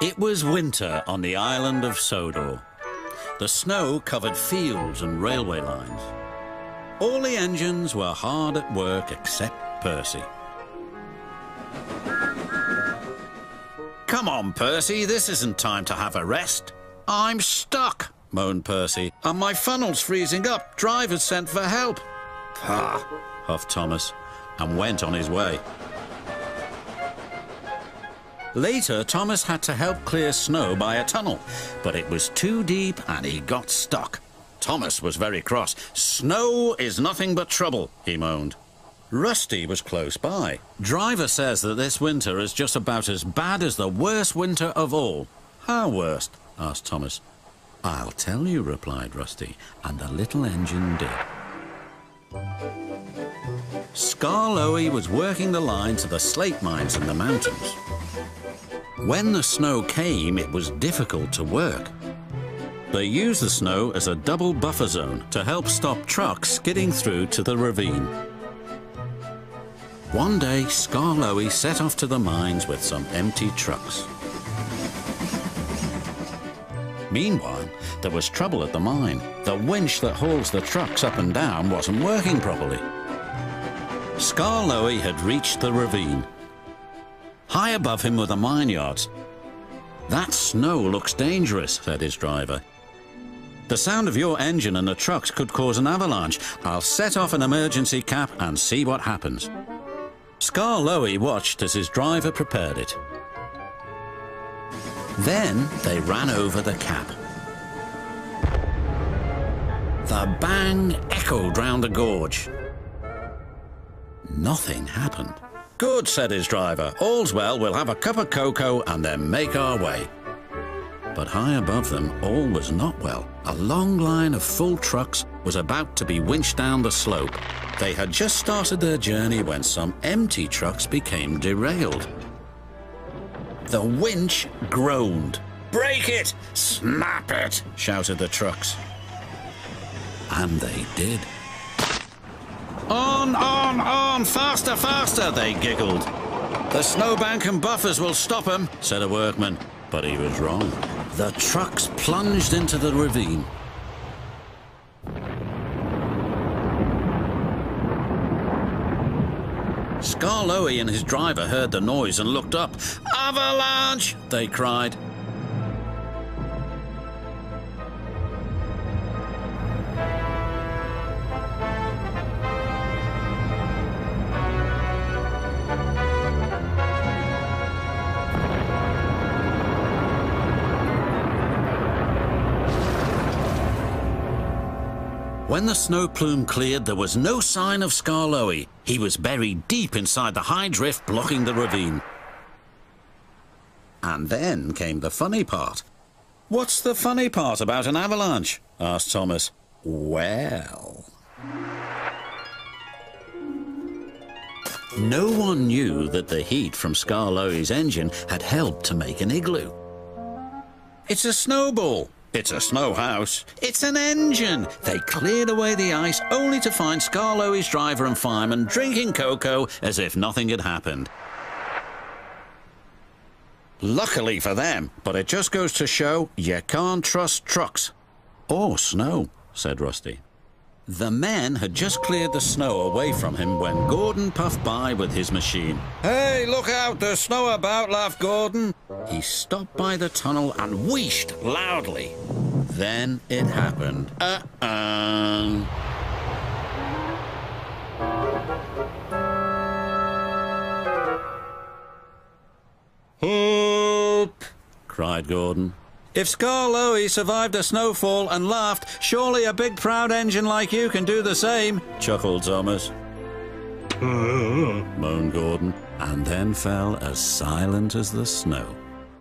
It was winter on the island of Sodor. The snow covered fields and railway lines. All the engines were hard at work except Percy. "Come on, Percy, this isn't time to have a rest." "I'm stuck," moaned Percy, "and my funnel's freezing up. Driver's sent for help." "Pah," huffed Thomas, and went on his way. Later, Thomas had to help clear snow by a tunnel, but it was too deep and he got stuck. Thomas was very cross. "Snow is nothing but trouble," he moaned. Rusty was close by. "Driver says that this winter is just about as bad as the worst winter of all." "How worst?" asked Thomas. "I'll tell you," replied Rusty, and the little engine did. Skarloey was working the line to the slate mines in the mountains. When the snow came, it was difficult to work. They used the snow as a double buffer zone to help stop trucks skidding through to the ravine. One day, Skarloey set off to the mines with some empty trucks. Meanwhile, there was trouble at the mine. The winch that hauls the trucks up and down wasn't working properly. Skarloey had reached the ravine. High above him were the mine yards. "That snow looks dangerous," said his driver. "The sound of your engine and the trucks could cause an avalanche. I'll set off an emergency cap and see what happens." Skarloey watched as his driver prepared it. Then they ran over the cap. The bang echoed round the gorge. Nothing happened. "Good," said his driver. "All's well, we'll have a cup of cocoa and then make our way." But high above them, all was not well. A long line of full trucks was about to be winched down the slope. They had just started their journey when some empty trucks became derailed. The winch groaned. "Break it! Snap it!" shouted the trucks. And they did. "On, on, faster, faster," they giggled. "The snowbank and buffers will stop 'em," said a workman. But he was wrong. The trucks plunged into the ravine. Skarloey and his driver heard the noise and looked up. "Avalanche!" they cried. When the snow plume cleared, there was no sign of Skarloey. He was buried deep inside the high drift blocking the ravine. And then came the funny part. "What's the funny part about an avalanche?" asked Thomas. "Well..." No one knew that the heat from Skarloey's engine had helped to make an igloo. "It's a snowball. It's a snow house. It's an engine." They cleared away the ice only to find Skarloey's driver and fireman drinking cocoa as if nothing had happened. Luckily for them, but it just goes to show you can't trust trucks. "Or snow," said Rusty. The men had just cleared the snow away from him when Gordon puffed by with his machine. "Hey, look out, there's snow about," laughed Gordon. He stopped by the tunnel and wheeshed loudly. Then it happened. "Help!" cried Gordon. "If Skarloey survived a snowfall and laughed, surely a big proud engine like you can do the same," chuckled Thomas. Moaned Gordon, and then fell as silent as the snow.